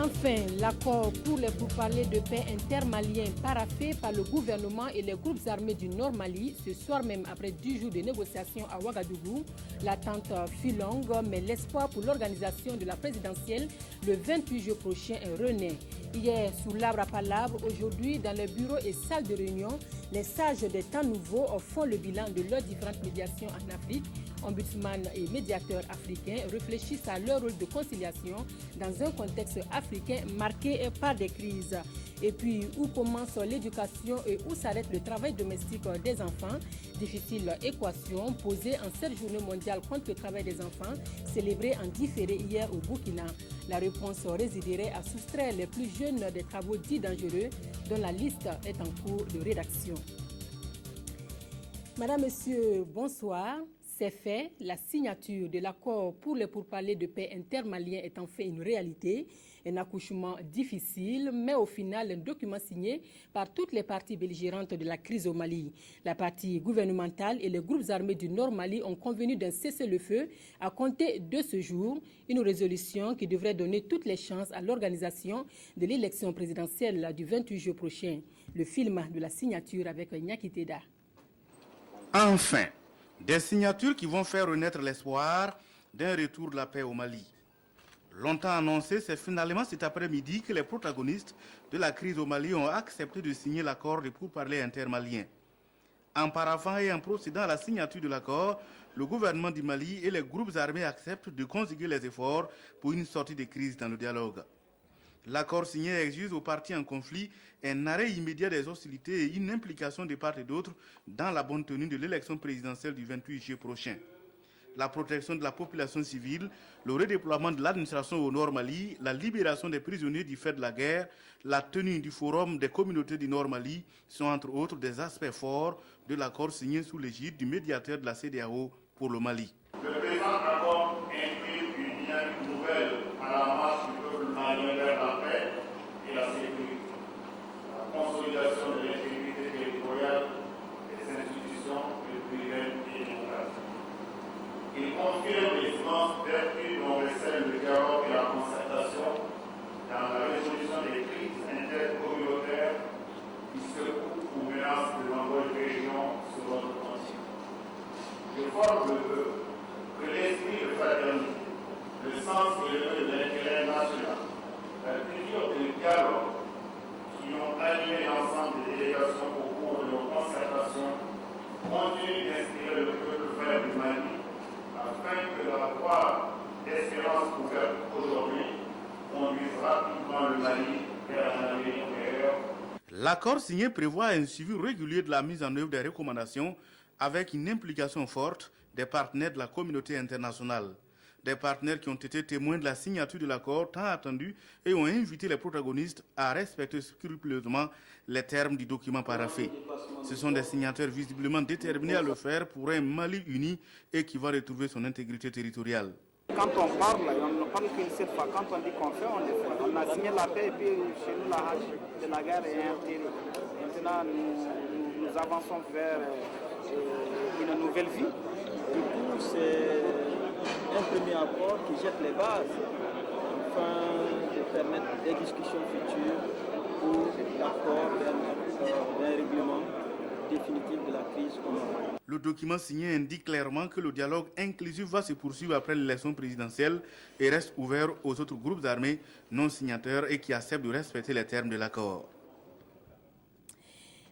Enfin, l'accord pour les pourparlers de paix intermaliens paraphé par le gouvernement et les groupes armés du Nord Mali, ce soir même après 10 jours de négociations à Ouagadougou. L'attente fut longue, mais l'espoir pour l'organisation de la présidentielle le 28 juillet prochain renaît. Hier, sous l'arbre à palabres, aujourd'hui, dans les bureaux et salles de réunion, les sages des temps nouveaux font le bilan de leurs différentes médiations en Afrique. Ombudsman et médiateurs africains réfléchissent à leur rôle de conciliation dans un contexte africain marqué par des crises. Et puis, où commence l'éducation et où s'arrête le travail domestique des enfants? Difficile équation posée en cette journée mondiale contre le travail des enfants, célébrée en différé hier au Burkina. La réponse résiderait à soustraire les plus jeunes des travaux dits dangereux, dont la liste est en cours de rédaction. Madame, Monsieur, bonsoir. C'est fait, la signature de l'accord pour les pourparlers de paix intermaliens est en fait une réalité. Un accouchement difficile, mais au final un document signé par toutes les parties belligérantes de la crise au Mali. La partie gouvernementale et les groupes armés du Nord Mali ont convenu d'un cessez-le-feu à compter de ce jour, une résolution qui devrait donner toutes les chances à l'organisation de l'élection présidentielle du 28 juillet prochain. Le film de la signature avec Nyaki Teda. Enfin, des signatures qui vont faire renaître l'espoir d'un retour de la paix au Mali. Longtemps annoncé, c'est finalement cet après-midi que les protagonistes de la crise au Mali ont accepté de signer l'accord de pourparlers intermaliens. En paraphant et en procédant à la signature de l'accord, le gouvernement du Mali et les groupes armés acceptent de conjuguer les efforts pour une sortie de crise dans le dialogue. L'accord signé exige aux parties en conflit un arrêt immédiat des hostilités et une implication de part et d'autre dans la bonne tenue de l'élection présidentielle du 28 juillet prochain. La protection de la population civile, le redéploiement de l'administration au Nord Mali, la libération des prisonniers du fait de la guerre, la tenue du forum des communautés du Nord Mali sont entre autres des aspects forts de l'accord signé sous l'égide du médiateur de la CEDEAO pour le Mali. Le présent accord inscrit une dynamique nouvelle à la marche du peuple malien vers la paix et la sécurité, la consolidation de l'intégrité territoriale des institutions républicaines et démocratiques. Il confirme les immenses vertus dont recèlent le dialogue et la concertation dans la résolution des crises intercommunautaires qui secouent ou menacent de nombreuses régions sur notre continent. Je forme le vœu que l'esprit de fraternité, le sens élevé de l'intérêt national, la culture du dialogue qui ont animé l'ensemble des délégations au cours de nos concertations continuent d'inspirer le peuple frère du Mali afin que la voie d'espérance ouverte aujourd'hui conduise rapidement le Mali vers un avenir meilleur. L'accord signé prévoit un suivi régulier de la mise en œuvre des recommandations avec une implication forte des partenaires de la communauté internationale. Des partenaires qui ont été témoins de la signature de l'accord tant attendu et ont invité les protagonistes à respecter scrupuleusement les termes du document paraphé. Ce sont des signataires visiblement déterminés à le faire pour un Mali uni et qui va retrouver son intégrité territoriale. Quand on parle, on ne parle qu'une seule fois. Quand on dit qu'on fait, on le fait. On a signé la paix et puis chez nous, la hache de la guerre est enterrée. Maintenant, nous avançons vers une nouvelle vie. Du coup, c'est un premier accord qui jette les bases afin de permettre des discussions futures pour l'accord d'un règlement définitif de la crise au Mali. Le document signé indique clairement que le dialogue inclusif va se poursuivre après l'élection présidentielle et reste ouvert aux autres groupes armés non signataires et qui acceptent de respecter les termes de l'accord.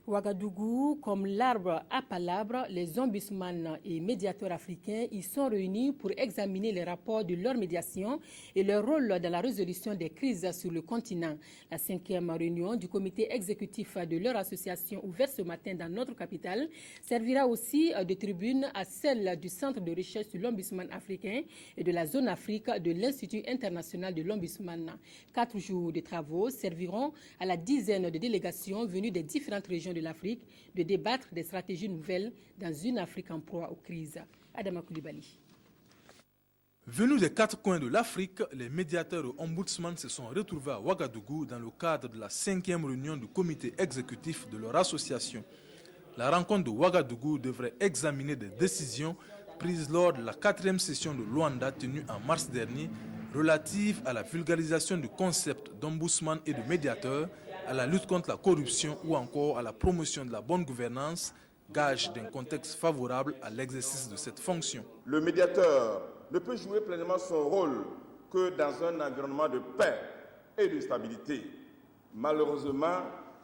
Ouagadougou, comme l'arbre à palabres, les ombudsman et médiateurs africains y sont réunis pour examiner les rapports de leur médiation et leur rôle dans la résolution des crises sur le continent. La 5e réunion du comité exécutif de leur association ouverte ce matin dans notre capitale servira aussi de tribune à celle du Centre de recherche sur l'ombudsman africain et de la zone Afrique de l'Institut international de l'ombudsman. 4 jours de travaux serviront à la dizaine de délégations venues des différentes régions de l'Afrique de débattre des stratégies nouvelles dans une Afrique en proie aux crises. Adama Koulibaly. Venus des 4 coins de l'Afrique, les médiateurs et ombudsman se sont retrouvés à Ouagadougou dans le cadre de la 5e réunion du comité exécutif de leur association. La rencontre de Ouagadougou devrait examiner des décisions prises lors de la 4e session de Luanda tenue en mars dernier relative à la vulgarisation du concept d'ombudsman et de médiateur, à la lutte contre la corruption ou encore à la promotion de la bonne gouvernance, gage d'un contexte favorable à l'exercice de cette fonction. Le médiateur ne peut jouer pleinement son rôle que dans un environnement de paix et de stabilité. Malheureusement,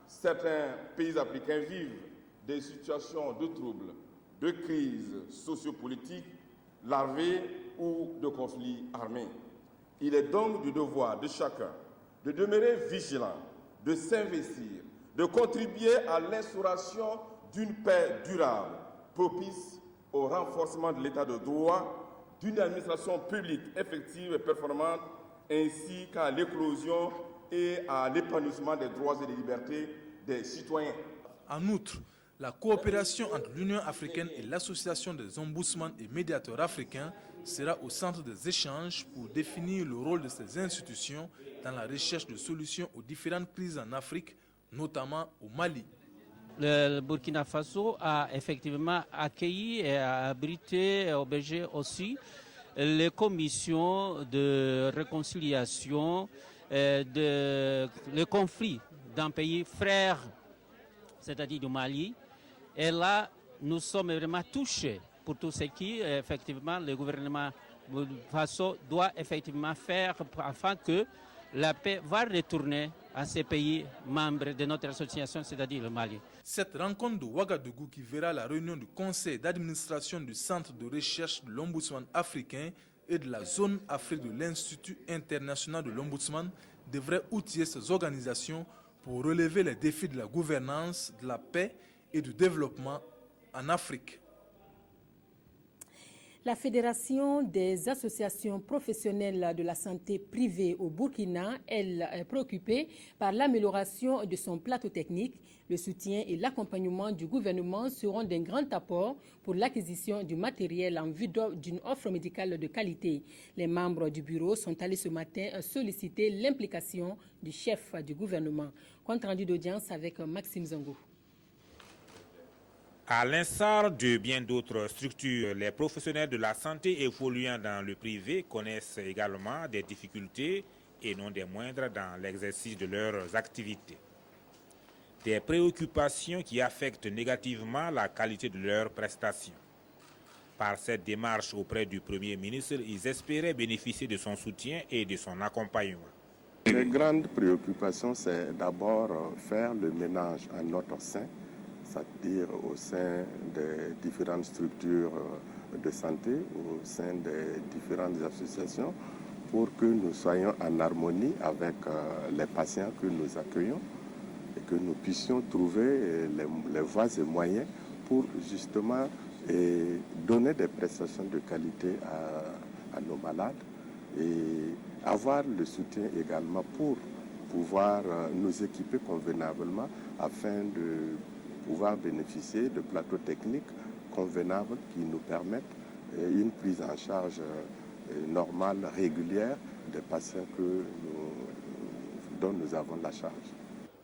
certains pays africains vivent des situations de troubles, de crises sociopolitiques larvées ou de conflits armés. Il est donc du devoir de chacun de demeurer vigilant, de s'investir, de contribuer à l'instauration d'une paix durable, propice au renforcement de l'état de droit, d'une administration publique effective et performante, ainsi qu'à l'éclosion et à l'épanouissement des droits et des libertés des citoyens. En outre, la coopération entre l'Union africaine et l'Association des ombudsmans et médiateurs africains sera au centre des échanges pour définir le rôle de ces institutions dans la recherche de solutions aux différentes crises en Afrique, notamment au Mali. Le Burkina Faso a effectivement accueilli et a abrité et hébergé aussi les commissions de réconciliation, le conflit d'un pays frère, c'est-à-dire du Mali. Et là, nous sommes vraiment touchés pour tout ce qui, effectivement, le gouvernement Faso doit effectivement faire afin que la paix va retourner à ces pays membres de notre association, c'est-à-dire le Mali. Cette rencontre de Ouagadougou qui verra la réunion du conseil d'administration du Centre de recherche de l'Ombudsman africain et de la zone Afrique de l'Institut international de l'Ombudsman devrait outiller ces organisations pour relever les défis de la gouvernance, de la paix et du développement en Afrique. La Fédération des associations professionnelles de la santé privée au Burkina, elle, est préoccupée par l'amélioration de son plateau technique. Le soutien et l'accompagnement du gouvernement seront d'un grand apport pour l'acquisition du matériel en vue d'une offre médicale de qualité. Les membres du bureau sont allés ce matin solliciter l'implication du chef du gouvernement. Compte rendu d'audience avec Maxime Zango. À l'instar de bien d'autres structures, les professionnels de la santé évoluant dans le privé connaissent également des difficultés et non des moindres dans l'exercice de leurs activités. Des préoccupations qui affectent négativement la qualité de leurs prestations. Par cette démarche auprès du Premier ministre, ils espéraient bénéficier de son soutien et de son accompagnement. Les grandes préoccupations, c'est d'abord faire le ménage en notre sein, c'est-à-dire au sein des différentes structures de santé, au sein des différentes associations, pour que nous soyons en harmonie avec les patients que nous accueillons et que nous puissions trouver les voies et moyens pour justement donner des prestations de qualité à nos malades et avoir le soutien également pour pouvoir nous équiper convenablement afin de pouvoir bénéficier de plateaux techniques convenables qui nous permettent une prise en charge normale, régulière des patients dont nous avons la charge.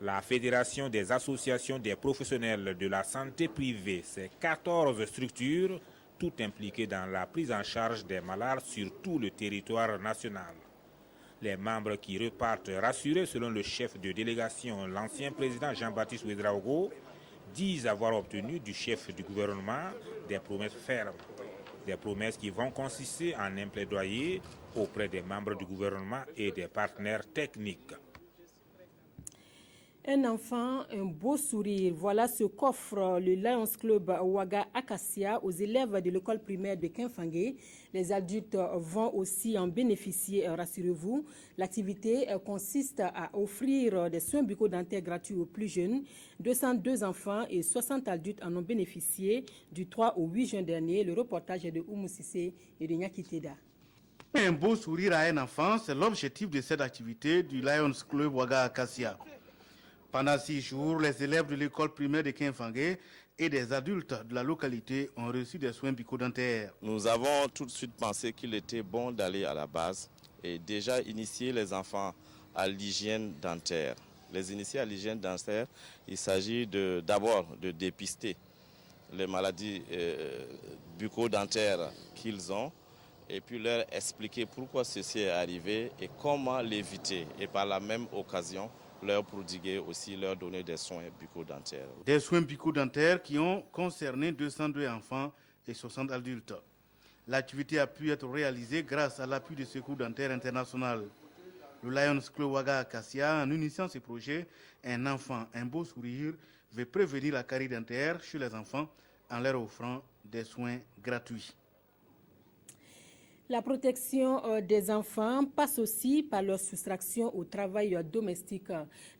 La Fédération des associations des professionnels de la santé privée, c'est 14 structures, toutes impliquées dans la prise en charge des malades sur tout le territoire national. Les membres qui repartent rassurés, selon le chef de délégation, l'ancien président Jean-Baptiste Ouédraogo, disent avoir obtenu du chef du gouvernement des promesses fermes. Des promesses qui vont consister en un plaidoyer auprès des membres du gouvernement et des partenaires techniques. Un enfant, un beau sourire. Voilà ce qu'offre le Lions Club Ouaga Acacia aux élèves de l'école primaire de Kinfangé. Les adultes vont aussi en bénéficier, rassurez-vous. L'activité consiste à offrir des soins bucco-dentaires gratuits aux plus jeunes. 202 enfants et 60 adultes en ont bénéficié du 3 au 8 juin dernier. Le reportage est de Oumou Sissé et de Nyaki Teda. Un beau sourire à un enfant, c'est l'objectif de cette activité du Lions Club Ouaga Acacia. Pendant 6 jours, les élèves de l'école primaire de Kinfangé et des adultes de la localité ont reçu des soins bucco-dentaires. Nous avons tout de suite pensé qu'il était bon d'aller à la base et déjà initier les enfants à l'hygiène dentaire. Les initier à l'hygiène dentaire, il s'agit d'abord de dépister les maladies bucco-dentaires qu'ils ont et puis leur expliquer pourquoi ceci est arrivé et comment l'éviter. Et par la même occasion, leur prodiguer aussi, leur donner des soins bucco-dentaires. Des soins bucco-dentaires qui ont concerné 202 enfants et 60 adultes. L'activité a pu être réalisée grâce à l'appui du Secours dentaire international. Le Lions Club Ouaga Acacia, en initiant ce projet, un enfant, un beau sourire, veut prévenir la carie dentaire chez les enfants en leur offrant des soins gratuits. La protection des enfants passe aussi par leur soustraction au travail domestique.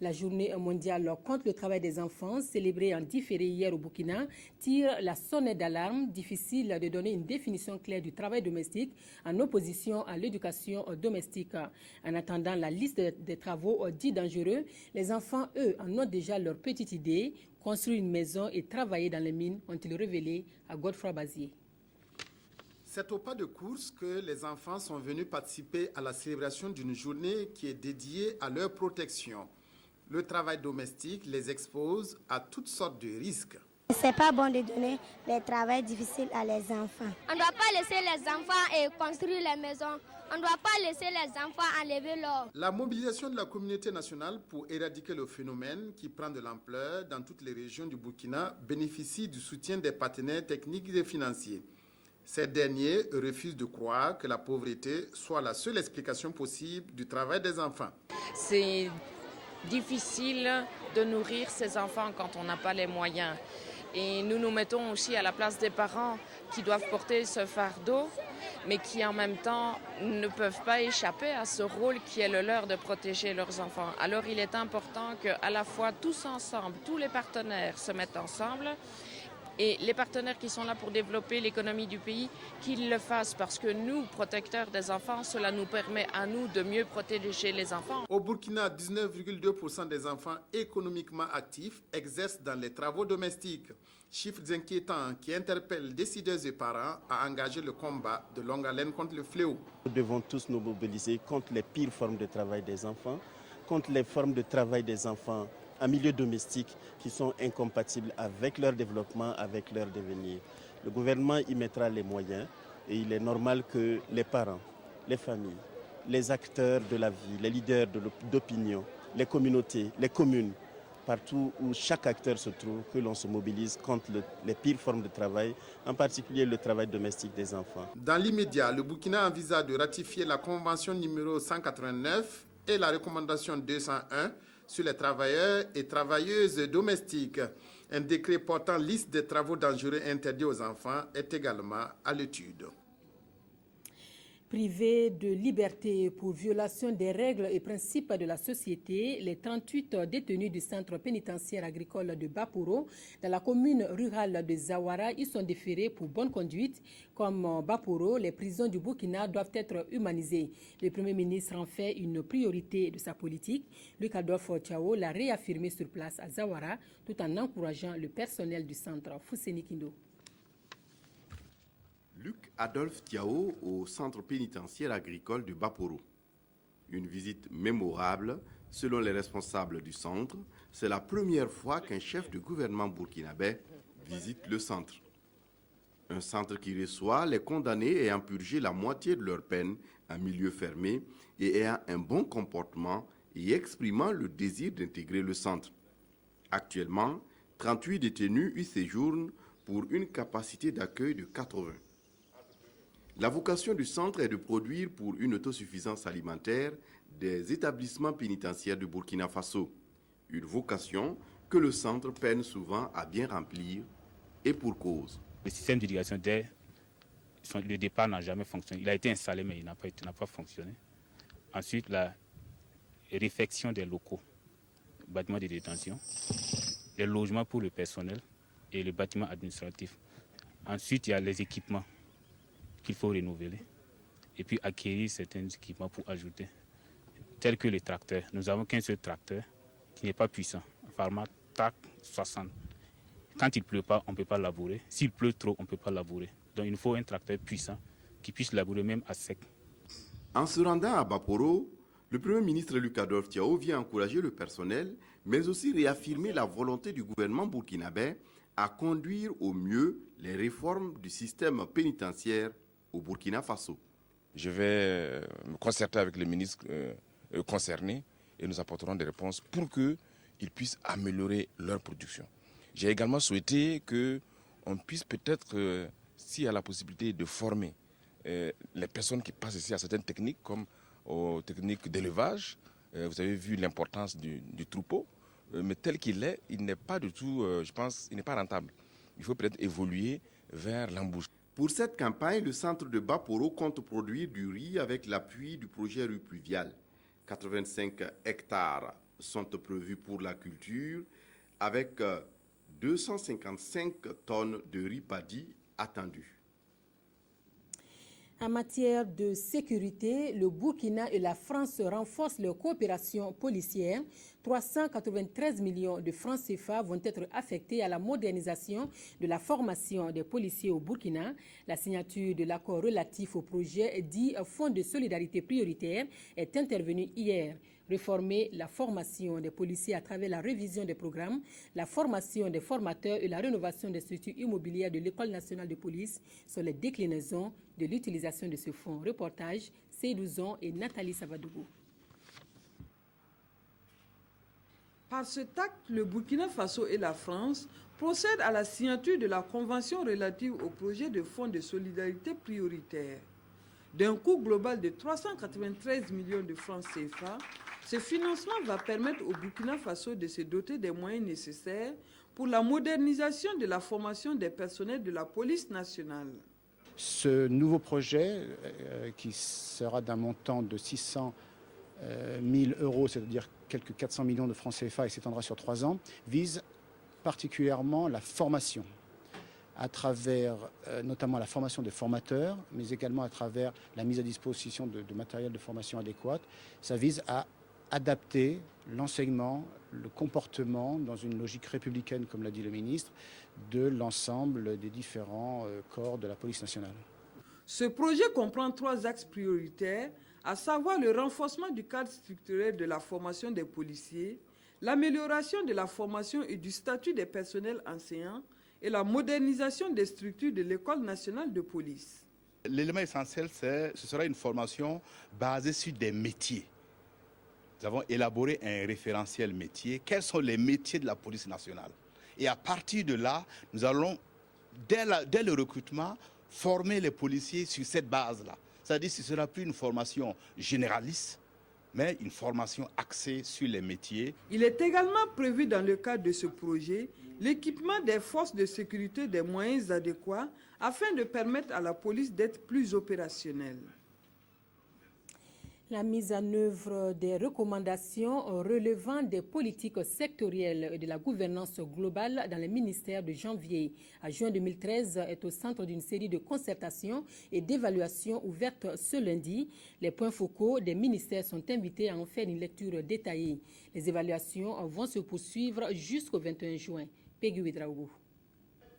La journée mondiale contre le travail des enfants, célébrée en différé hier au Burkina, tire la sonnette d'alarme. Difficile de donner une définition claire du travail domestique en opposition à l'éducation domestique. En attendant la liste des travaux dits dangereux, les enfants, eux, en ont déjà leur petite idée. Construire une maison et travailler dans les mines, ont-ils révélé à Godefroy Bazier. C'est au pas de course que les enfants sont venus participer à la célébration d'une journée qui est dédiée à leur protection. Le travail domestique les expose à toutes sortes de risques. C'est pas bon de donner les travaux difficiles à les enfants. On ne doit pas laisser les enfants construire les maisons. On ne doit pas laisser les enfants enlever l'or. La mobilisation de la communauté nationale pour éradiquer le phénomène qui prend de l'ampleur dans toutes les régions du Burkina bénéficie du soutien des partenaires techniques et financiers. Ces derniers refusent de croire que la pauvreté soit la seule explication possible du travail des enfants. C'est difficile de nourrir ses enfants quand on n'a pas les moyens. Et nous nous mettons aussi à la place des parents qui doivent porter ce fardeau, mais qui en même temps ne peuvent pas échapper à ce rôle qui est le leur de protéger leurs enfants. Alors il est important qu'à la fois tous ensemble, tous les partenaires se mettent ensemble. Et les partenaires qui sont là pour développer l'économie du pays, qu'ils le fassent parce que nous, protecteurs des enfants, cela nous permet à nous de mieux protéger les enfants. Au Burkina, 19,2% des enfants économiquement actifs exercent dans les travaux domestiques. Chiffres inquiétants qui interpellent décideurs et parents à engager le combat de longue haleine contre le fléau. Nous devons tous nous mobiliser contre les pires formes de travail des enfants, contre les formes de travail des enfants en milieu domestique qui sont incompatibles avec leur développement, avec leur devenir. Le gouvernement y mettra les moyens et il est normal que les parents, les familles, les acteurs de la vie, les leaders d'opinion, les communautés, les communes, partout où chaque acteur se trouve, que l'on se mobilise contre les pires formes de travail, en particulier le travail domestique des enfants. Dans l'immédiat, le Burkina envisage de ratifier la convention numéro 189 et la recommandation 201 sur les travailleurs et travailleuses domestiques. Un décret portant liste des travaux dangereux interdits aux enfants est également à l'étude. Privés de liberté pour violation des règles et principes de la société, les 38 détenus du centre pénitentiaire agricole de Baporo, dans la commune rurale de Zawara, y sont déférés pour bonne conduite. Comme Baporo, les prisons du Burkina doivent être humanisées. Le Premier ministre en fait une priorité de sa politique. Luc Adolphe Thiaw l'a réaffirmé sur place à Zawara, tout en encourageant le personnel du centre. Fousseni Kindo. Luc Adolphe Thiaw au centre pénitentiaire agricole de Baporo. Une visite mémorable, selon les responsables du centre. C'est la première fois qu'un chef de gouvernement burkinabé visite le centre. Un centre qui reçoit les condamnés ayant purgé la moitié de leur peine en milieu fermé et ayant un bon comportement et exprimant le désir d'intégrer le centre. Actuellement, 38 détenus y séjournent pour une capacité d'accueil de 80. La vocation du centre est de produire pour une autosuffisance alimentaire des établissements pénitentiaires de Burkina Faso. Une vocation que le centre peine souvent à bien remplir et pour cause. Le système d'irrigation dès le départ n'a jamais fonctionné. Il a été installé mais il n'a pas fonctionné. Ensuite, la réfection des locaux, bâtiments de détention, les logements pour le personnel et les bâtiments administratifs. Ensuite, il y a les équipements qu'il faut renouveler et puis acquérir certains équipements pour ajouter, tels que les tracteurs. Nous n'avons qu'un seul tracteur qui n'est pas puissant, un format TAC 60. Quand il ne pleut pas, on ne peut pas labourer. S'il pleut trop, on ne peut pas labourer. Donc il nous faut un tracteur puissant qui puisse labourer même à sec. En se rendant à Baporo, le Premier ministre Luc Adolphe Thiaw vient encourager le personnel, mais aussi réaffirmer la volonté du gouvernement burkinabé à conduire au mieux les réformes du système pénitentiaire au Burkina Faso. Je vais me concerter avec les ministres concernés et nous apporterons des réponses pour qu'ils puissent améliorer leur production. J'ai également souhaité qu'on puisse peut-être, s'il y a la possibilité de former les personnes qui passent ici à certaines techniques, comme aux techniques d'élevage. Vous avez vu l'importance du troupeau, mais tel qu'il est, il n'est pas du tout, je pense, il n'est pas rentable. Il faut peut-être évoluer vers l'embouche. Pour cette campagne, le centre de Baporo compte produire du riz avec l'appui du projet Rue Pluviale. 85 hectares sont prévus pour la culture avec 255 tonnes de riz paddy attendues. En matière de sécurité, le Burkina et la France renforcent leur coopération policière. 393 millions de francs CFA vont être affectés à la modernisation de la formation des policiers au Burkina. La signature de l'accord relatif au projet dit Fonds de solidarité prioritaire est intervenue hier. Réformer la formation des policiers à travers la révision des programmes, la formation des formateurs et la rénovation des structures immobilières de l'École nationale de police sont les déclinaisons de l'utilisation de ce fonds. Reportage Seydou Zon et Nathalie Savadougou. Par cet acte, le Burkina Faso et la France procèdent à la signature de la convention relative au projet de fonds de solidarité prioritaire. D'un coût global de 393 millions de francs CFA, ce financement va permettre au Burkina Faso de se doter des moyens nécessaires pour la modernisation de la formation des personnels de la police nationale. Ce nouveau projet, qui sera d'un montant de 600 000 euros, c'est-à-dire quelques 400 millions de francs CFA et s'étendra sur 3 ans, vise particulièrement la formation, à travers notamment la formation des formateurs, mais également à travers la mise à disposition de matériel de formation adéquat. Ça vise à adapter l'enseignement, le comportement, dans une logique républicaine, comme l'a dit le ministre, de l'ensemble des différents corps de la police nationale. Ce projet comprend 3 axes prioritaires, à savoir le renforcement du cadre structurel de la formation des policiers, l'amélioration de la formation et du statut des personnels enseignants et la modernisation des structures de l'École nationale de police. L'élément essentiel, ce sera une formation basée sur des métiers. Nous avons élaboré un référentiel métier. Quels sont les métiers de la police nationale? Et à partir de là, nous allons, dès le recrutement, former les policiers sur cette base-là. C'est-à-dire que ce ne sera plus une formation généraliste, mais une formation axée sur les métiers. Il est également prévu dans le cadre de ce projet l'équipement des forces de sécurité des moyens adéquats afin de permettre à la police d'être plus opérationnelle. La mise en œuvre des recommandations relevant des politiques sectorielles et de la gouvernance globale dans les ministères de janvier à juin 2013 est au centre d'une série de concertations et d'évaluations ouvertes ce lundi. Les points focaux des ministères sont invités à en faire une lecture détaillée. Les évaluations vont se poursuivre jusqu'au 21 juin. Peggy Ouedraougou.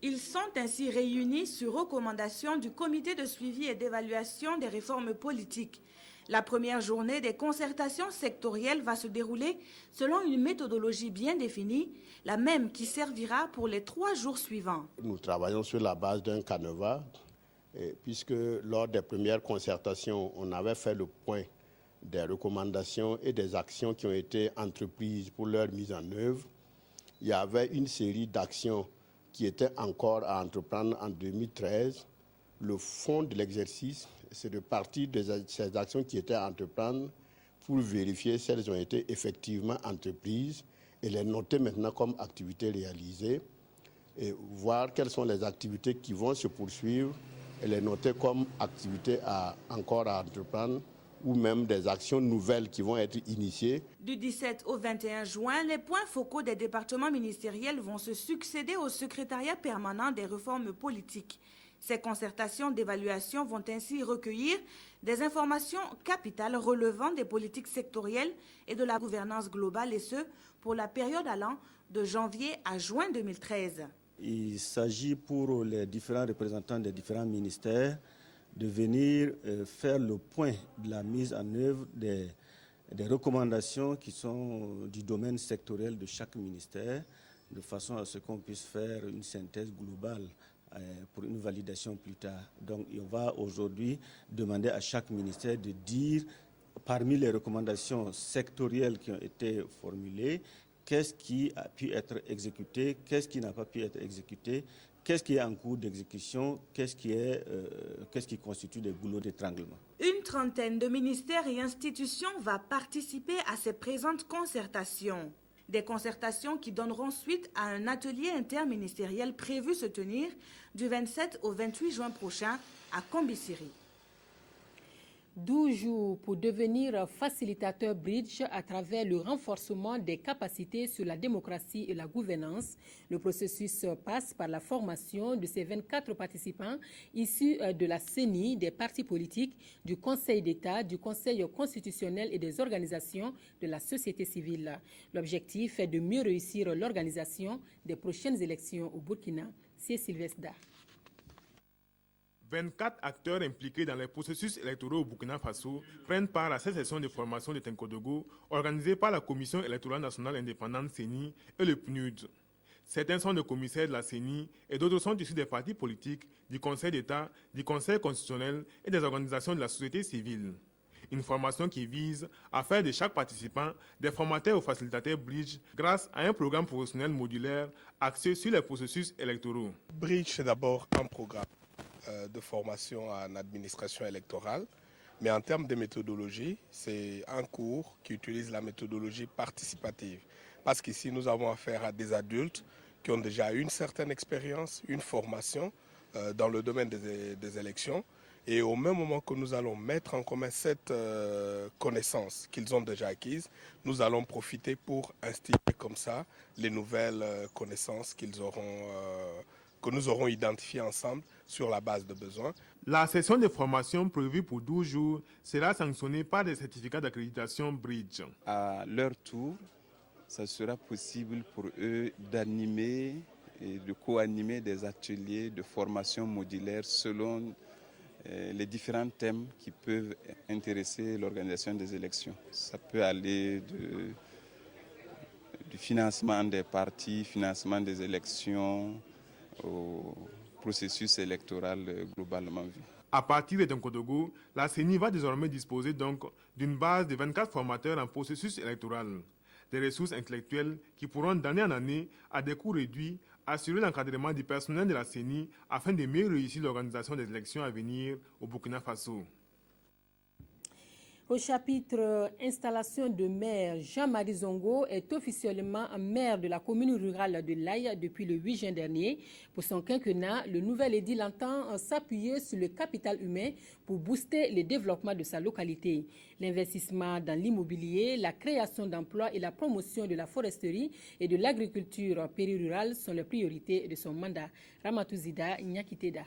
Ils sont ainsi réunis sur recommandation du comité de suivi et d'évaluation des réformes politiques. La première journée des concertations sectorielles va se dérouler selon une méthodologie bien définie, la même qui servira pour les 3 jours suivants. Nous travaillons sur la base d'un canevas, puisque lors des premières concertations, on avait fait le point des recommandations et des actions qui ont été entreprises pour leur mise en œuvre. Il y avait une série d'actions qui étaient encore à entreprendre en 2013. Le fond de l'exercice, c'est de partir de ces actions qui étaient à entreprendre pour vérifier si elles ont été effectivement entreprises et les noter maintenant comme activités réalisées et voir quelles sont les activités qui vont se poursuivre et les noter comme activités encore à entreprendre ou même des actions nouvelles qui vont être initiées. Du 17 au 21 juin, les points focaux des départements ministériels vont se succéder au secrétariat permanent des réformes politiques. Ces concertations d'évaluation vont ainsi recueillir des informations capitales relevant des politiques sectorielles et de la gouvernance globale, et ce, pour la période allant de janvier à juin 2013. Il s'agit pour les différents représentants des différents ministères de venir faire le point de la mise en œuvre des recommandations qui sont du domaine sectoriel de chaque ministère, de façon à ce qu'on puisse faire une synthèse globale pour une validation plus tard. Donc on va aujourd'hui demander à chaque ministère de dire, parmi les recommandations sectorielles qui ont été formulées, qu'est-ce qui a pu être exécuté, qu'est-ce qui n'a pas pu être exécuté, qu'est-ce qui est en cours d'exécution, qu'est-ce qui constitue des boulots d'étranglement. Une trentaine de ministères et institutions va participer à ces présentes concertations. Des concertations qui donneront suite à un atelier interministériel prévu se tenir du 27 au 28 juin prochain à Kombisiri. 12 jours pour devenir facilitateur bridge à travers le renforcement des capacités sur la démocratie et la gouvernance. Le processus passe par la formation de ces 24 participants issus de la CENI, des partis politiques, du Conseil d'État, du Conseil constitutionnel et des organisations de la société civile. L'objectif est de mieux réussir l'organisation des prochaines élections au Burkina. C'est Sylvestre Da. 24 acteurs impliqués dans les processus électoraux au Burkina Faso prennent part à cette session de formation de Tenkodogo organisée par la Commission électorale nationale indépendante CENI et le PNUD. Certains sont des commissaires de la CENI et d'autres sont issus des partis politiques, du Conseil d'État, du Conseil constitutionnel et des organisations de la société civile. Une formation qui vise à faire de chaque participant des formateurs ou facilitateurs Bridge grâce à un programme professionnel modulaire axé sur les processus électoraux. Bridge, c'est d'abord un programme de formation en administration électorale, mais en termes de méthodologie, c'est un cours qui utilise la méthodologie participative. Parce qu'ici, nous avons affaire à des adultes qui ont déjà une certaine expérience, une formation dans le domaine des élections. Et au même moment que nous allons mettre en commun cette connaissance qu'ils ont déjà acquise, nous allons profiter pour instiller comme ça les nouvelles connaissances que nous aurons identifiées ensemble sur la base de besoins. La session de formation prévue pour 12 jours sera sanctionnée par des certificats d'accréditation Bridge. À leur tour, ça sera possible pour eux d'animer et de co-animer des ateliers de formation modulaire selon les différents thèmes qui peuvent intéresser l'organisation des élections. Ça peut aller du financement des partis, financement des élections, au processus électoral globalement vu. À partir de Tenkodogo, la CENI va désormais disposer donc d'une base de 24 formateurs en processus électoral. Des ressources intellectuelles qui pourront d'année en année, à des coûts réduits, assurer l'encadrement du personnel de la CENI afin de mieux réussir l'organisation des élections à venir au Burkina Faso. Au chapitre installation de maire, Jean-Marie Zongo est officiellement maire de la commune rurale de Laye depuis le 8 juin dernier. Pour son quinquennat, le nouvel édile entend s'appuyer sur le capital humain pour booster le développement de sa localité. L'investissement dans l'immobilier, la création d'emplois et la promotion de la foresterie et de l'agriculture périrurale sont les priorités de son mandat. Ramatouzida Nyakiteda.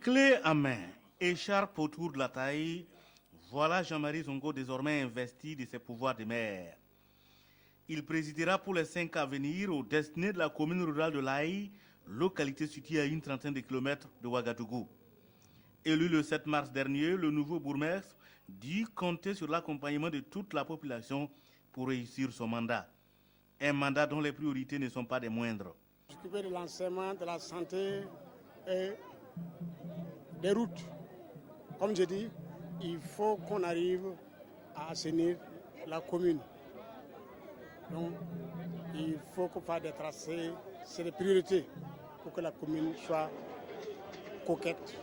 Clé à main. Écharpe autour de la taille, voilà Jean-Marie Zongo désormais investi de ses pouvoirs de maire. Il présidera pour les 5 ans à venir aux destinées de la commune rurale de Laye, localité située à une trentaine de kilomètres de Ouagadougou. Élu le 7 mars dernier, le nouveau bourgmestre dit compter sur l'accompagnement de toute la population pour réussir son mandat. Un mandat dont les priorités ne sont pas des moindres. S'occuper de l'enseignement, de la santé et des routes. Comme je dis, il faut qu'on arrive à assainir la commune. Donc, il faut qu'on fasse des tracés, c'est des priorités pour que la commune soit coquette.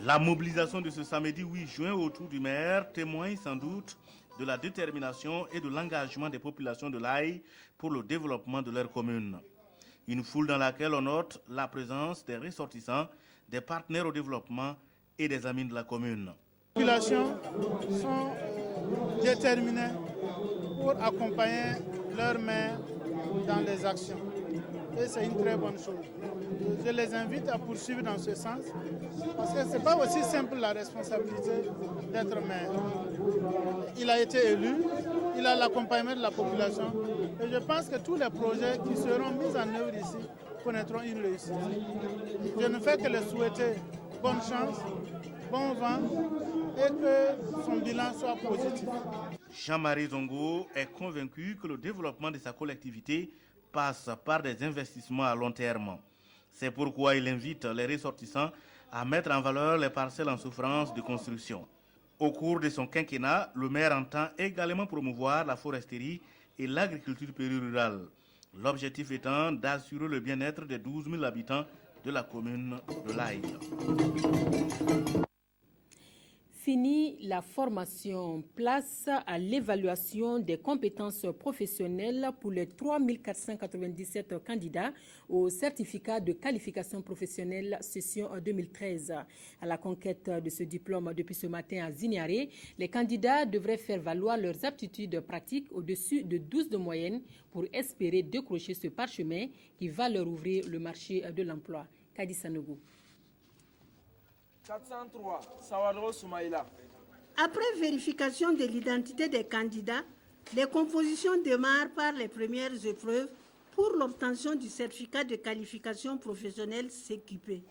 La mobilisation de ce samedi 8 juin autour du maire témoigne sans doute de la détermination et de l'engagement des populations de Laye pour le développement de leur commune. Une foule dans laquelle on note la présence des ressortissants, des partenaires au développement et des amis de la commune. Les populations sont déterminées pour accompagner leur maire dans les actions. Et c'est une très bonne chose. Je les invite à poursuivre dans ce sens, parce que ce n'est pas aussi simple la responsabilité d'être maire. Il a été élu, il a l'accompagnement de la population, et je pense que tous les projets qui seront mis en œuvre ici connaîtront une réussite. Je ne fais que le souhaiter bonne chance, bon vent, et que son bilan soit positif. Jean-Marie Zongo est convaincu que le développement de sa collectivité passe par des investissements à long terme. C'est pourquoi il invite les ressortissants à mettre en valeur les parcelles en souffrance de construction. Au cours de son quinquennat, le maire entend également promouvoir la foresterie et l'agriculture périrurale. L'objectif étant d'assurer le bien-être des 12 000 habitants de la commune de l'Aïe. Fini la formation, place à l'évaluation des compétences professionnelles pour les 3 497 candidats au certificat de qualification professionnelle session 2013. À la conquête de ce diplôme depuis ce matin à Ziniaré, les candidats devraient faire valoir leurs aptitudes pratiques au-dessus de 12 de moyenne pour espérer décrocher ce parchemin qui va leur ouvrir le marché de l'emploi. Kadi Sanogo. 403, Sawadro Soumaïla. Après vérification de l'identité des candidats, les compositions démarrent par les premières épreuves pour l'obtention du certificat de qualification professionnelle CQP.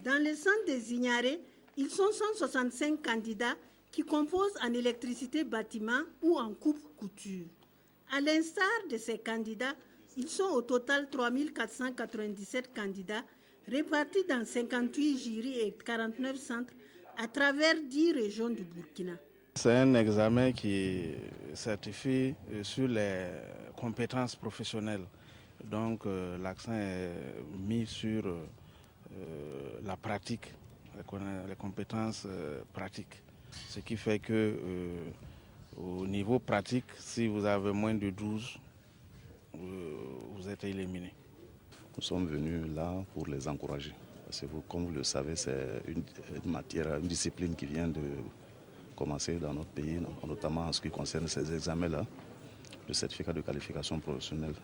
Dans le centre des Ignarés, ils sont 165 candidats qui composent en électricité bâtiment ou en coupe-couture. À l'instar de ces candidats, ils sont au total 3 497 candidats répartis dans 58 jurys et 49 centres à travers 10 régions du Burkina. C'est un examen qui certifie sur les compétences professionnelles. Donc l'accent est mis sur la pratique, les compétences pratiques. Ce qui fait que au niveau pratique, si vous avez moins de 12, vous êtes éliminé. Nous sommes venus là pour les encourager. Parce que comme vous le savez, c'est une discipline qui vient de commencer dans notre pays, notamment en ce qui concerne ces examens-là, le certificat de qualification professionnelle.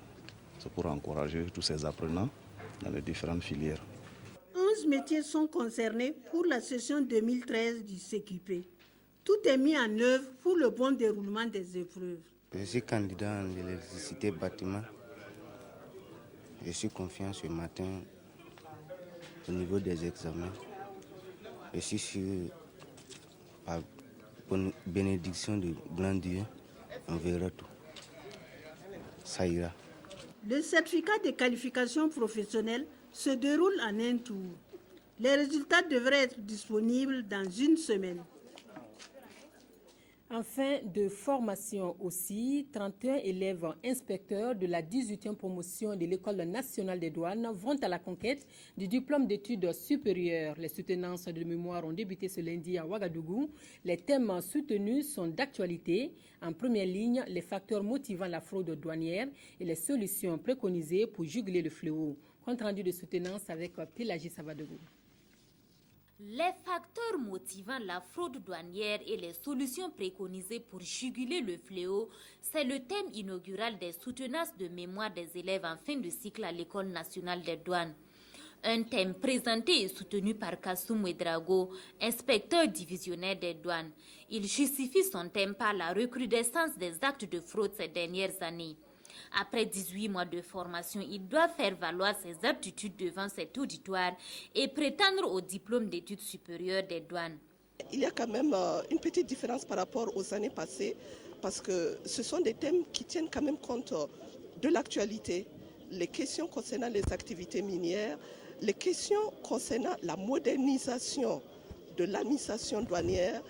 C'est pour encourager tous ces apprenants dans les différentes filières. 11 métiers sont concernés pour la session 2013 du CQP. Tout est mis en œuvre pour le bon déroulement des épreuves. Je suis candidat en électricité bâtiment. Je suis confiant ce matin au niveau des examens. Je suis sûr, par bénédiction de Blanc-Dieu, on verra tout. Ça ira. Le certificat de qualification professionnelle se déroule en un tour. Les résultats devraient être disponibles dans une semaine. En fin de formation aussi, 31 élèves inspecteurs de la 18e promotion de l'École nationale des douanes vont à la conquête du diplôme d'études supérieures. Les soutenances de mémoire ont débuté ce lundi à Ouagadougou. Les thèmes soutenus sont d'actualité. En première ligne, les facteurs motivant la fraude douanière et les solutions préconisées pour juguler le fléau. Compte rendu de soutenance avec Pélagie Savadougou. Les facteurs motivant la fraude douanière et les solutions préconisées pour juguler le fléau, c'est le thème inaugural des soutenances de mémoire des élèves en fin de cycle à l'École nationale des douanes. Un thème présenté et soutenu par Kassoum Ouedraogo, inspecteur divisionnaire des douanes. Il justifie son thème par la recrudescence des actes de fraude ces dernières années. Après 18 mois de formation, il doit faire valoir ses aptitudes devant cet auditoire et prétendre au diplôme d'études supérieures des douanes. Il y a quand même une petite différence par rapport aux années passées parce que ce sont des thèmes qui tiennent quand même compte de l'actualité. Les questions concernant les activités minières, les questions concernant la modernisation de l'administration douanière.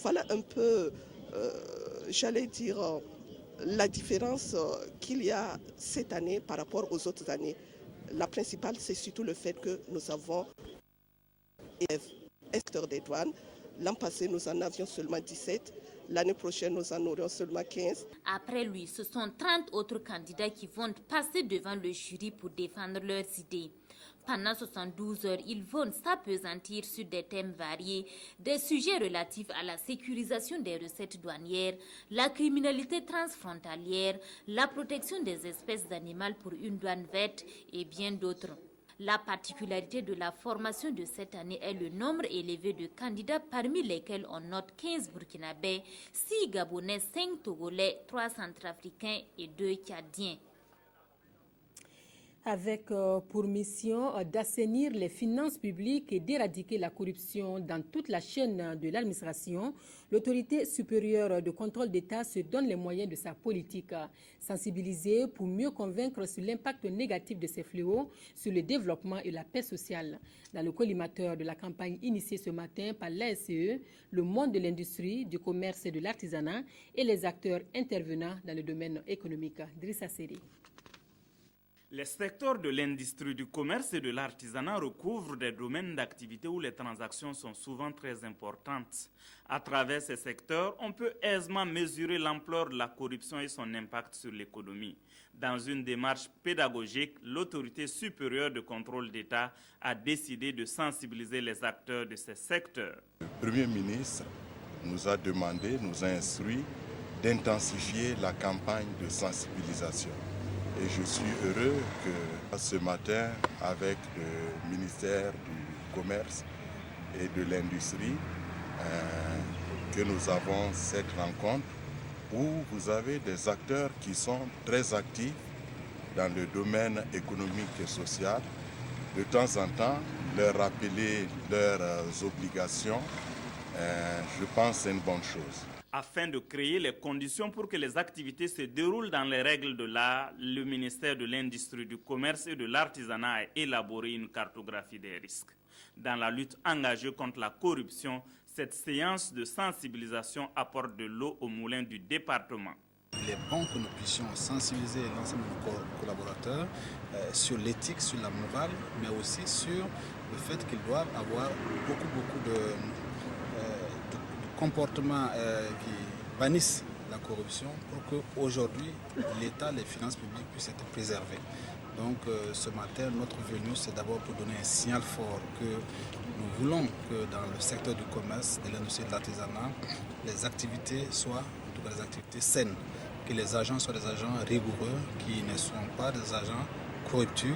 Voilà un peu, j'allais dire, la différence qu'il y a cette année par rapport aux autres années. La principale, c'est surtout le fait que nous avons inspecteurs des douanes. L'an passé, nous en avions seulement 17. L'année prochaine, nous en aurons seulement 15. Après lui, ce sont 30 autres candidats qui vont passer devant le jury pour défendre leurs idées. Pendant 72 heures, ils vont s'appesantir sur des thèmes variés, des sujets relatifs à la sécurisation des recettes douanières, la criminalité transfrontalière, la protection des espèces animales pour une douane verte et bien d'autres. La particularité de la formation de cette année est le nombre élevé de candidats parmi lesquels on note 15 Burkinabés, 6 Gabonais, 5 Togolais, 3 Centrafricains et 2 Tchadiens. Avec pour mission d'assainir les finances publiques et d'éradiquer la corruption dans toute la chaîne de l'administration, l'autorité supérieure de contrôle d'État se donne les moyens de sa politique. Sensibiliser pour mieux convaincre sur l'impact négatif de ces fléaux sur le développement et la paix sociale. Dans le collimateur de la campagne initiée ce matin par l'ASCE, le monde de l'industrie, du commerce et de l'artisanat et les acteurs intervenant dans le domaine économique. Drissa Seri. Les secteurs de l'industrie, du commerce et de l'artisanat recouvrent des domaines d'activité où les transactions sont souvent très importantes. À travers ces secteurs, on peut aisément mesurer l'ampleur de la corruption et son impact sur l'économie. Dans une démarche pédagogique, l'autorité supérieure de contrôle d'État a décidé de sensibiliser les acteurs de ces secteurs. Le Premier ministre nous a demandé, nous a instruit d'intensifier la campagne de sensibilisation. Et je suis heureux que ce matin, avec le ministère du Commerce et de l'Industrie, que nous avons cette rencontre où vous avez des acteurs qui sont très actifs dans le domaine économique et social. De temps en temps, leur rappeler leurs obligations, je pense que c'est une bonne chose. Afin de créer les conditions pour que les activités se déroulent dans les règles de l'art, le ministère de l'Industrie, du Commerce et de l'Artisanat a élaboré une cartographie des risques. Dans la lutte engagée contre la corruption, cette séance de sensibilisation apporte de l'eau au moulin du département. Il est bon que nous puissions sensibiliser l'ensemble de nos collaborateurs sur l'éthique, sur la morale, mais aussi sur le fait qu'ils doivent avoir beaucoup de comportements qui bannissent la corruption pour qu'aujourd'hui l'État, les finances publiques puissent être préservées. Donc ce matin, notre venue, c'est d'abord pour donner un signal fort que nous voulons que dans le secteur du commerce, de l'industrie et de l'artisanat, les activités soient, en tout cas des activités saines, que les agents soient des agents rigoureux, qui ne soient pas des agents corruptibles,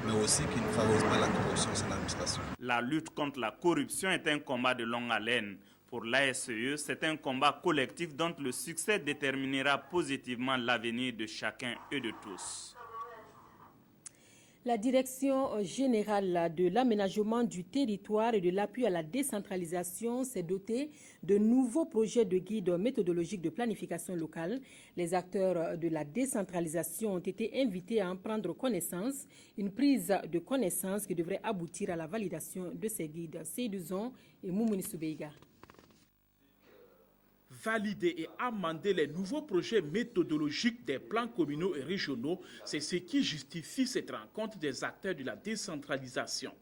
mais aussi qui ne favorisent pas la corruption au sein de l'administration. La lutte contre la corruption est un combat de longue haleine. Pour l'ASCE, c'est un combat collectif dont le succès déterminera positivement l'avenir de chacun et de tous. La Direction générale de l'aménagement du territoire et de l'appui à la décentralisation s'est dotée de nouveaux projets de guide méthodologique de planification locale. Les acteurs de la décentralisation ont été invités à en prendre connaissance, une prise de connaissance qui devrait aboutir à la validation de ces guides. Seydouson et Moumouni Soubeiga. Valider et amender les nouveaux projets méthodologiques des plans communaux et régionaux, c'est ce qui justifie cette rencontre des acteurs de la décentralisation.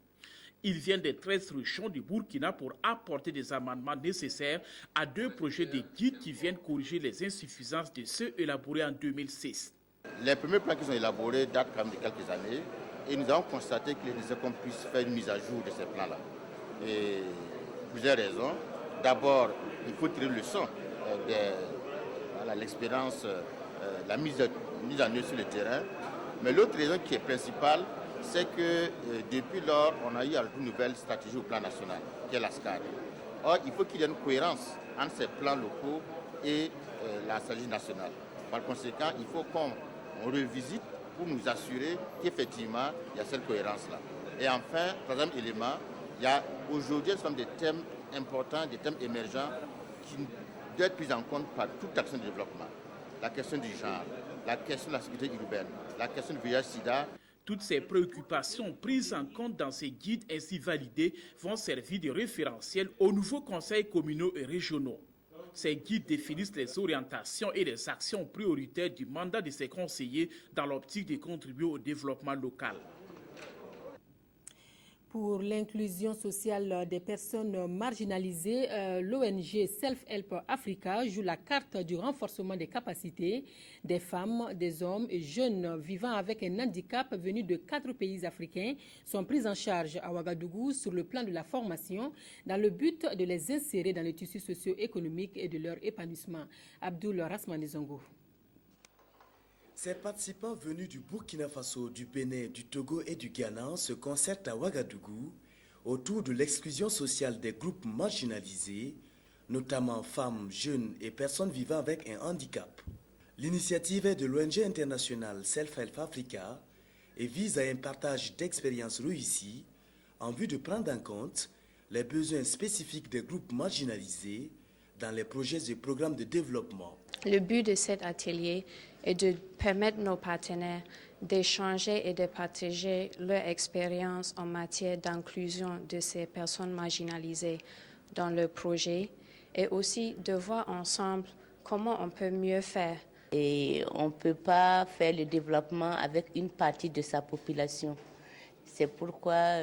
Ils viennent des 13 régions du Burkina pour apporter des amendements nécessaires à 2 projets de guides qui viennent corriger les insuffisances de ceux élaborés en 2006. Les premiers plans qui sont élaborés datent quand même de quelques années et nous avons constaté qu'il est nécessaire qu'on puisse faire une mise à jour de ces plans-là. Et plusieurs raisons. D'abord, il faut tirer le leçon de l'expérience, la mise en œuvre sur le terrain. Mais l'autre raison qui est principale, c'est que depuis lors, on a eu une nouvelle stratégie au plan national, qui est la SCAD. Or, il faut qu'il y ait une cohérence entre ces plans locaux et la stratégie nationale. Par conséquent, il faut qu'on revisite pour nous assurer qu'effectivement, il y a cette cohérence-là. Et enfin, troisième élément, il y a aujourd'hui des thèmes importants, des thèmes émergents qui doivent être pris en compte par toute action de développement. La question du genre, la question de la sécurité urbaine, la question du VIH-Sida. Toutes ces préoccupations prises en compte dans ces guides ainsi validés vont servir de référentiel aux nouveaux conseils communaux et régionaux. Ces guides définissent les orientations et les actions prioritaires du mandat de ces conseillers dans l'optique de contribuer au développement local. Pour l'inclusion sociale des personnes marginalisées, l'ONG Self-Help Africa joue la carte du renforcement des capacités des femmes, des hommes et jeunes vivant avec un handicap venus de 4 pays africains sont pris en charge à Ouagadougou sur le plan de la formation dans le but de les insérer dans le tissu socio-économique et de leur épanouissement. Abdoul Rasmane Zongo. Ces participants venus du Burkina Faso, du Bénin, du Togo et du Ghana se concertent à Ouagadougou autour de l'exclusion sociale des groupes marginalisés, notamment femmes, jeunes et personnes vivant avec un handicap. L'initiative est de l'ONG internationale Self-Help Africa et vise à un partage d'expériences réussies en vue de prendre en compte les besoins spécifiques des groupes marginalisés dans les projets et programmes de développement. Le but de cet atelier est de permettre nos partenaires d'échanger et de partager leur expérience en matière d'inclusion de ces personnes marginalisées dans le projet et aussi de voir ensemble comment on peut mieux faire. Et on ne peut pas faire le développement avec une partie de sa population. C'est pourquoi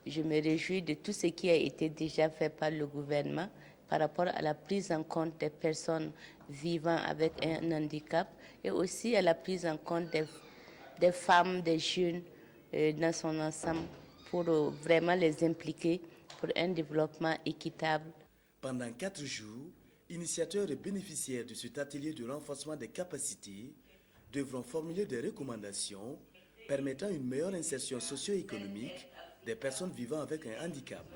je me réjouis de tout ce qui a été déjà fait par le gouvernement par rapport à la prise en compte des personnes vivant avec un handicap et aussi à la prise en compte des femmes, des jeunes dans son ensemble pour vraiment les impliquer pour un développement équitable. Pendant 4 jours, initiateurs et bénéficiaires de cet atelier de renforcement des capacités devront formuler des recommandations permettant une meilleure insertion socio-économique des personnes vivant avec un handicap.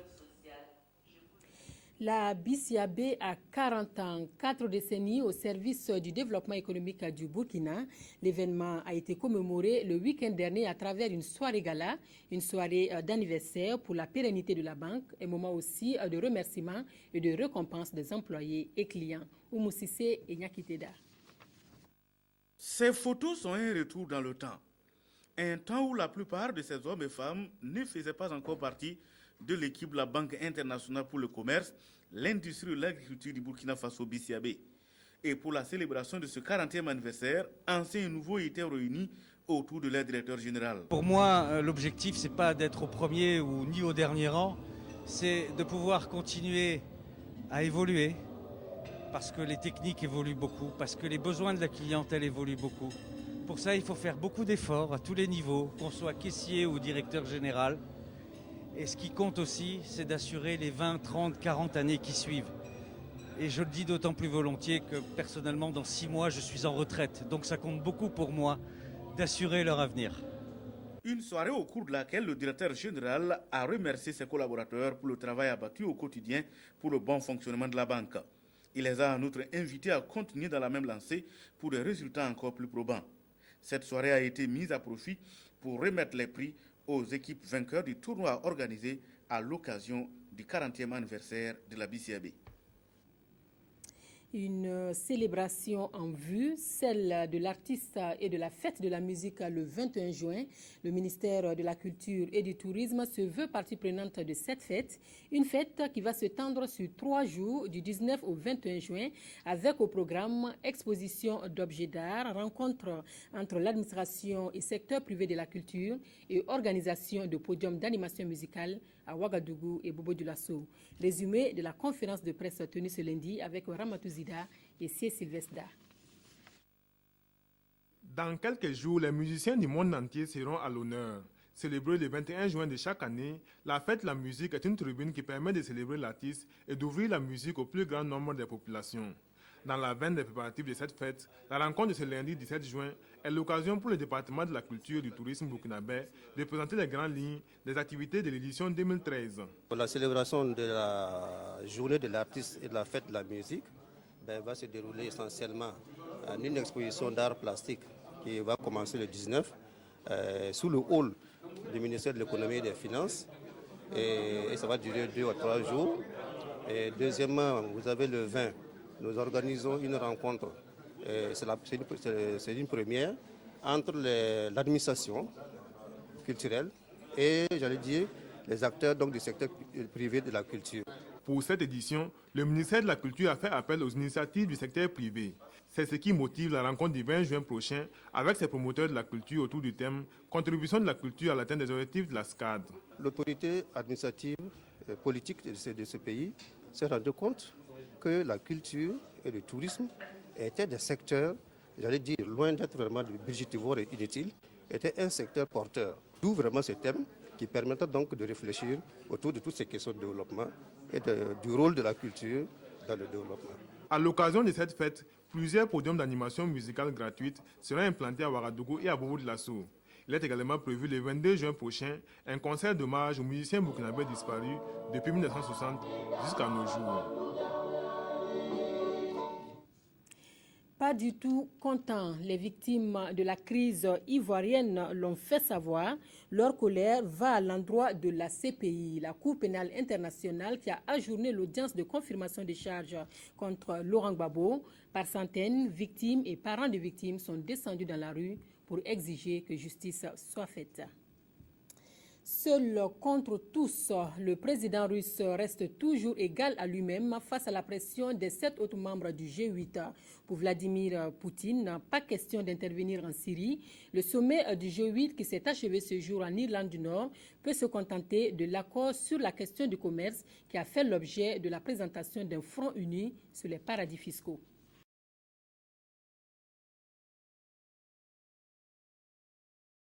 La BCAB a 40 ans, 4 décennies au service du développement économique du Burkina. L'événement a été commémoré le week-end dernier à travers une soirée gala, une soirée d'anniversaire pour la pérennité de la banque, un moment aussi de remerciement et de récompense des employés et clients. Oumou Sissé et Nyakiteda. Ces photos sont un retour dans le temps. Un temps où la plupart de ces hommes et femmes ne faisaient pas encore partie de l'équipe de la Banque internationale pour le commerce, l'industrie et l'agriculture du Burkina Faso BCAB. Et pour la célébration de ce 40e anniversaire, anciens et nouveaux étaient réunis autour de leur directeur général. Pour moi, l'objectif, c'est pas d'être au premier ou ni au dernier rang, c'est de pouvoir continuer à évoluer, parce que les techniques évoluent beaucoup, parce que les besoins de la clientèle évoluent beaucoup. Pour ça, il faut faire beaucoup d'efforts à tous les niveaux, qu'on soit caissier ou directeur général. Et ce qui compte aussi, c'est d'assurer les 20, 30, 40 années qui suivent. Et je le dis d'autant plus volontiers que personnellement, dans 6 mois, je suis en retraite. Donc ça compte beaucoup pour moi d'assurer leur avenir. Une soirée au cours de laquelle le directeur général a remercié ses collaborateurs pour le travail abattu au quotidien pour le bon fonctionnement de la banque. Il les a en outre invités à continuer dans la même lancée pour des résultats encore plus probants. Cette soirée a été mise à profit pour remettre les prix aux équipes vainqueurs du tournoi organisé à l'occasion du 40e anniversaire de la BCAB. Une célébration en vue, celle de l'artiste et de la fête de la musique le 21 juin. Le ministère de la Culture et du Tourisme se veut partie prenante de cette fête. Une fête qui va se tendre sur 3 jours, du 19 au 21 juin, avec au programme exposition d'objets d'art, rencontre entre l'administration et secteur privé de la culture et organisation de podiums d'animation musicale à Ouagadougou et Bobo-Dioulasso. Résumé de la conférence de presse tenue ce lundi avec Ramatou Zida et C. Sylvestre. Dans quelques jours, les musiciens du monde entier seront à l'honneur. Célébrée le 21 juin de chaque année, la fête de la musique est une tribune qui permet de célébrer l'artiste et d'ouvrir la musique au plus grand nombre des populations. Dans la veine des préparatifs de cette fête, la rencontre de ce lundi 17 juin est l'occasion pour le département de la culture et du tourisme burkinabé de présenter les grandes lignes des activités de l'édition 2013. Pour la célébration de la journée de l'artiste et de la fête de la musique, va se dérouler essentiellement en une exposition d'art plastique qui va commencer le 19 sous le hall du ministère de l'économie et des finances et ça va durer 2 à 3 jours. Et deuxièmement, vous avez le 20. Nous organisons une rencontre, c'est une première, entre l'administration culturelle et, j'allais dire, les acteurs donc, du secteur privé de la culture. Pour cette édition, le ministère de la Culture a fait appel aux initiatives du secteur privé. C'est ce qui motive la rencontre du 20 juin prochain avec ses promoteurs de la culture autour du thème « Contribution de la culture à l'atteinte des objectifs de la SCAD ». L'autorité administrative et politique de ce pays s'est rendu compte que la culture et le tourisme étaient des secteurs, j'allais dire, loin d'être vraiment budgétivores et inutiles, étaient un secteur porteur. D'où vraiment ce thème qui permettra donc de réfléchir autour de toutes ces questions de développement et du rôle de la culture dans le développement. À l'occasion de cette fête, plusieurs podiums d'animation musicale gratuite seront implantés à Ouagadougou et à Bobo-Dioulasso. Il est également prévu le 22 juin prochain un concert d'hommage aux musiciens burkinabés disparus depuis 1960 jusqu'à nos jours. pas du tout contents. Les victimes de la crise ivoirienne l'ont fait savoir. Leur colère va à l'endroit de la CPI, la Cour pénale internationale, qui a ajourné l'audience de confirmation des charges contre Laurent Gbagbo. Par centaines, victimes et parents de victimes sont descendus dans la rue pour exiger que justice soit faite. Seul contre tous, le président russe reste toujours égal à lui-même face à la pression des 7 autres membres du G8. Pour Vladimir Poutine, pas question d'intervenir en Syrie. Le sommet du G8 qui s'est achevé ce jour en Irlande du Nord peut se contenter de l'accord sur la question du commerce qui a fait l'objet de la présentation d'un front uni sur les paradis fiscaux.